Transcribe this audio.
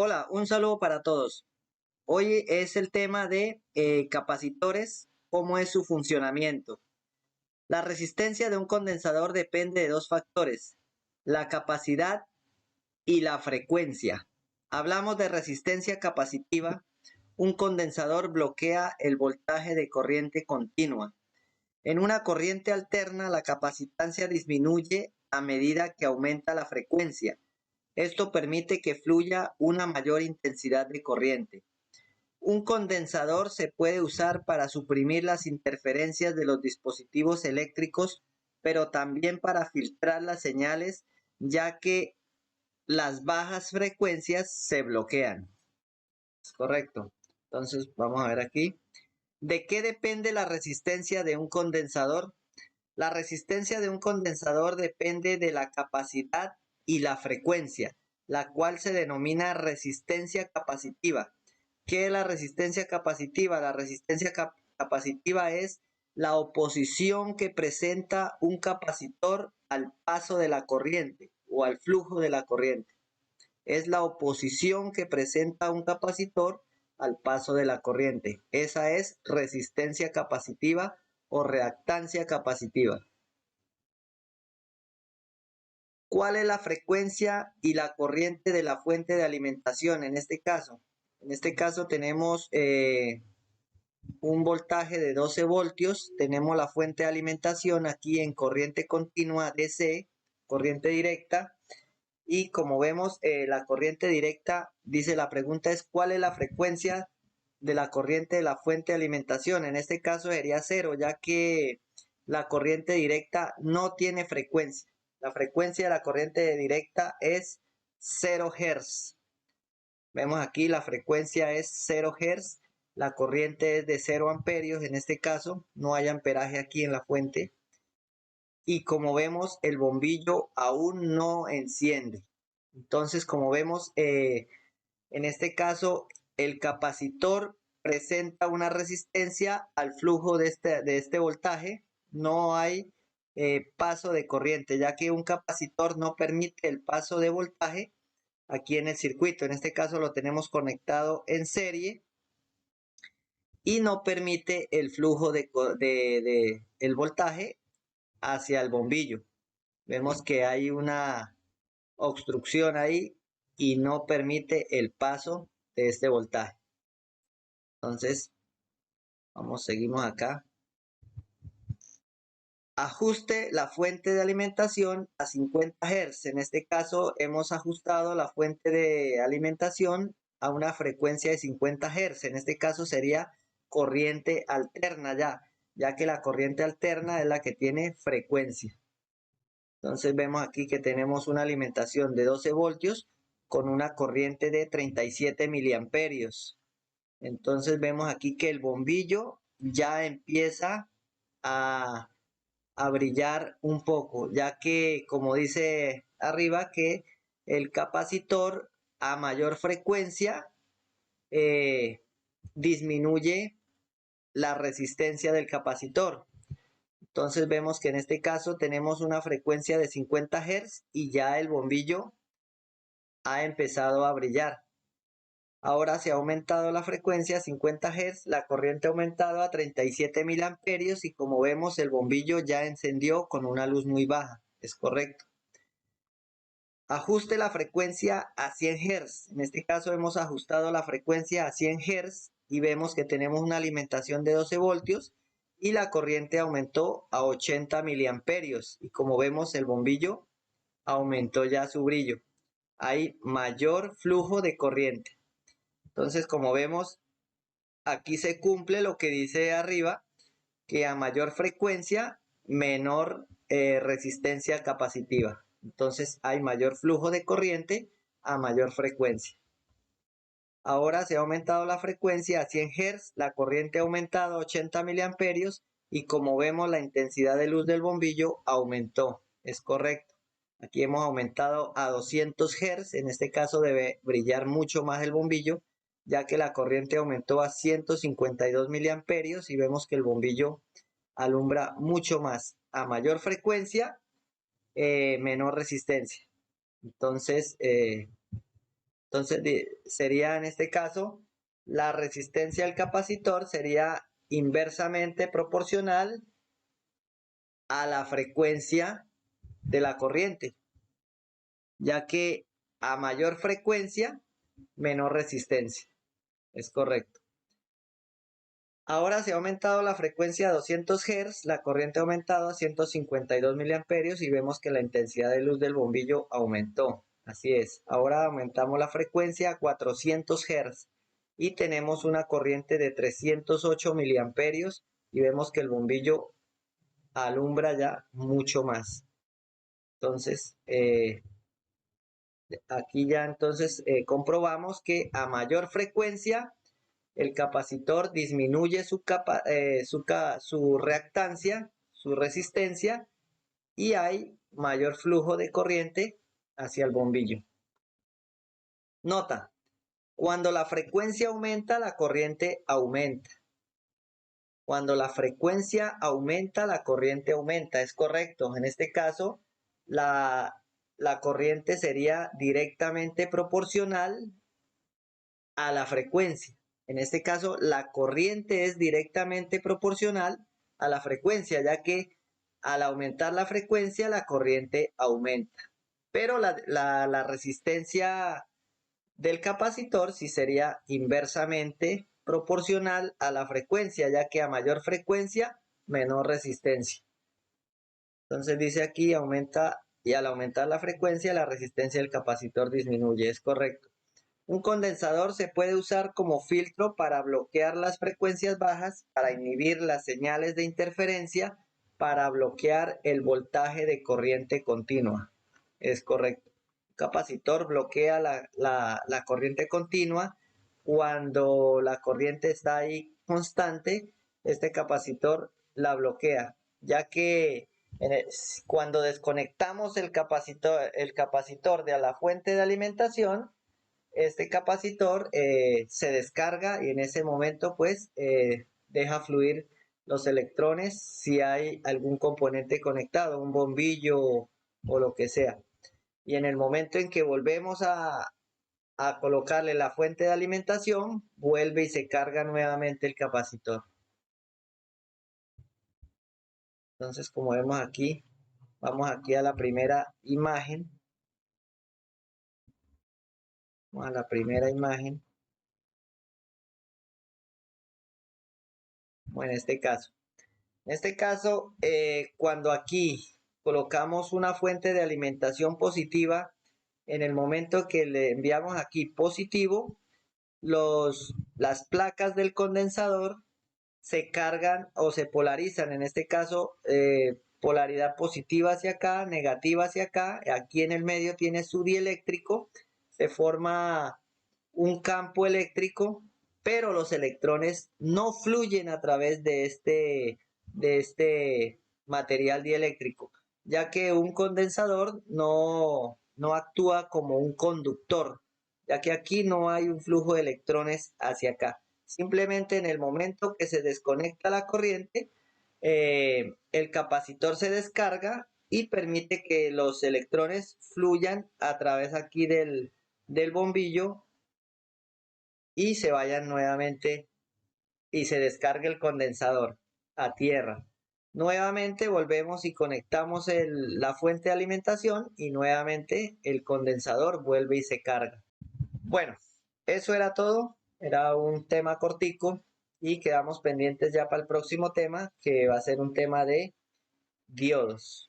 Hola, un saludo para todos. Hoy es el tema de capacitores, cómo es su funcionamiento. La resistencia de un condensador depende de dos factores, la capacidad y la frecuencia. Hablamos de resistencia capacitiva. Un condensador bloquea el voltaje de corriente continua. En una corriente alterna, la capacitancia disminuye a medida que aumenta la frecuencia. Esto permite que fluya una mayor intensidad de corriente. Un condensador se puede usar para suprimir las interferencias de los dispositivos eléctricos, pero también para filtrar las señales, ya que las bajas frecuencias se bloquean. Es correcto. Entonces, vamos a ver aquí. ¿De qué depende la resistencia de un condensador? La resistencia de un condensador depende de la capacidad y la frecuencia, la cual se denomina resistencia capacitiva. ¿Qué es la resistencia capacitiva? La resistencia capacitiva es la oposición que presenta un capacitor al paso de la corriente o al flujo de la corriente. Es la oposición que presenta un capacitor al paso de la corriente. Esa es resistencia capacitiva o reactancia capacitiva. ¿Cuál es la frecuencia y la corriente de la fuente de alimentación en este caso? En este caso tenemos un voltaje de 12 voltios, tenemos la fuente de alimentación aquí en corriente continua DC, corriente directa, y como vemos la corriente directa, dice la pregunta es ¿cuál es la frecuencia de la corriente de la fuente de alimentación? En este caso sería cero, ya que la corriente directa no tiene frecuencia. La frecuencia de la corriente directa es 0 Hz. Vemos aquí la frecuencia es 0 Hz. La corriente es de 0 amperios. En este caso no hay amperaje aquí en la fuente. Y como vemos el bombillo aún no enciende. Entonces como vemos en este caso el capacitor presenta una resistencia al flujo de este voltaje. No hay paso de corriente, ya que un capacitor no permite el paso de voltaje aquí en el circuito. En este caso lo tenemos conectado en serie y no permite el flujo de el voltaje hacia el bombillo. Vemos que hay una obstrucción ahí y no permite el paso de este voltaje. Entonces, seguimos acá. Ajuste la fuente de alimentación a 50 Hz. En este caso hemos ajustado la fuente de alimentación a una frecuencia de 50 Hz. En este caso sería corriente alterna ya que la corriente alterna es la que tiene frecuencia. Entonces vemos aquí que tenemos una alimentación de 12 voltios con una corriente de 37 miliamperios. Entonces vemos aquí que el bombillo ya empieza a brillar un poco, ya que como dice arriba que el capacitor a mayor frecuencia disminuye la resistencia del capacitor. Entonces vemos que en este caso tenemos una frecuencia de 50 Hz y ya el bombillo ha empezado a brillar. Ahora se ha aumentado la frecuencia a 50 Hz, la corriente ha aumentado a 37 miliamperios y como vemos el bombillo ya encendió con una luz muy baja. Es correcto. Ajuste la frecuencia a 100 Hz. En este caso hemos ajustado la frecuencia a 100 Hz y vemos que tenemos una alimentación de 12 voltios y la corriente aumentó a 80 miliamperios y como vemos el bombillo aumentó ya su brillo. Hay mayor flujo de corriente. Entonces, como vemos, aquí se cumple lo que dice arriba, que a mayor frecuencia, menor resistencia capacitiva. Entonces, hay mayor flujo de corriente a mayor frecuencia. Ahora se ha aumentado la frecuencia a 100 Hz, la corriente ha aumentado a 80 miliamperios y como vemos la intensidad de luz del bombillo aumentó. Es correcto. Aquí hemos aumentado a 200 Hz, en este caso debe brillar mucho más el bombillo, ya que la corriente aumentó a 152 miliamperios y vemos que el bombillo alumbra mucho más. A mayor frecuencia, menor resistencia. Entonces, Entonces sería en este caso, la resistencia del capacitor sería inversamente proporcional a la frecuencia de la corriente, ya que a mayor frecuencia, menor resistencia. Es correcto. Ahora se ha aumentado la frecuencia a 200 Hz, la corriente ha aumentado a 152 miliamperios y vemos que la intensidad de luz del bombillo aumentó. Así es. Ahora aumentamos la frecuencia a 400 Hz y tenemos una corriente de 308 miliamperios y vemos que el bombillo alumbra ya mucho más. Entonces, aquí ya entonces comprobamos que a mayor frecuencia el capacitor disminuye su reactancia, su resistencia, y hay mayor flujo de corriente hacia el bombillo. Nota, cuando la frecuencia aumenta, la corriente aumenta. Cuando la frecuencia aumenta, la corriente aumenta. Es correcto. En este caso, la corriente sería directamente proporcional a la frecuencia. En este caso, la corriente es directamente proporcional a la frecuencia, ya que al aumentar la frecuencia, la corriente aumenta. Pero la resistencia del capacitor sí sería inversamente proporcional a la frecuencia, ya que a mayor frecuencia, menor resistencia. Entonces dice aquí, aumenta, y al aumentar la frecuencia, la resistencia del capacitor disminuye. Es correcto. Un condensador se puede usar como filtro para bloquear las frecuencias bajas, para inhibir las señales de interferencia, para bloquear el voltaje de corriente continua. Es correcto. Un capacitor bloquea la corriente continua. Cuando la corriente está ahí constante, este capacitor la bloquea, ya que cuando desconectamos el capacitor de la fuente de alimentación, este capacitor se descarga y en ese momento pues deja fluir los electrones si hay algún componente conectado, un bombillo o lo que sea. Y en el momento en que volvemos a colocarle la fuente de alimentación, vuelve y se carga nuevamente el capacitor. Entonces, como vemos aquí, vamos aquí a la primera imagen. Vamos a la primera imagen. Bueno, en este caso. En este caso, cuando aquí colocamos una fuente de alimentación positiva, en el momento que le enviamos aquí positivo, las placas del condensador se cargan o se polarizan. En este caso, polaridad positiva hacia acá, negativa hacia acá. Aquí en el medio tiene su dieléctrico. Se forma un campo eléctrico, pero los electrones no fluyen a través de este material dieléctrico, ya que un condensador no actúa como un conductor, ya que aquí no hay un flujo de electrones hacia acá. Simplemente en el momento que se desconecta la corriente, el capacitor se descarga y permite que los electrones fluyan a través aquí del bombillo y se vayan nuevamente y se descargue el condensador a tierra. Nuevamente volvemos y conectamos la fuente de alimentación y nuevamente el condensador vuelve y se carga. Bueno, eso era todo. Era un tema cortico y quedamos pendientes ya para el próximo tema, que va a ser un tema de diodos.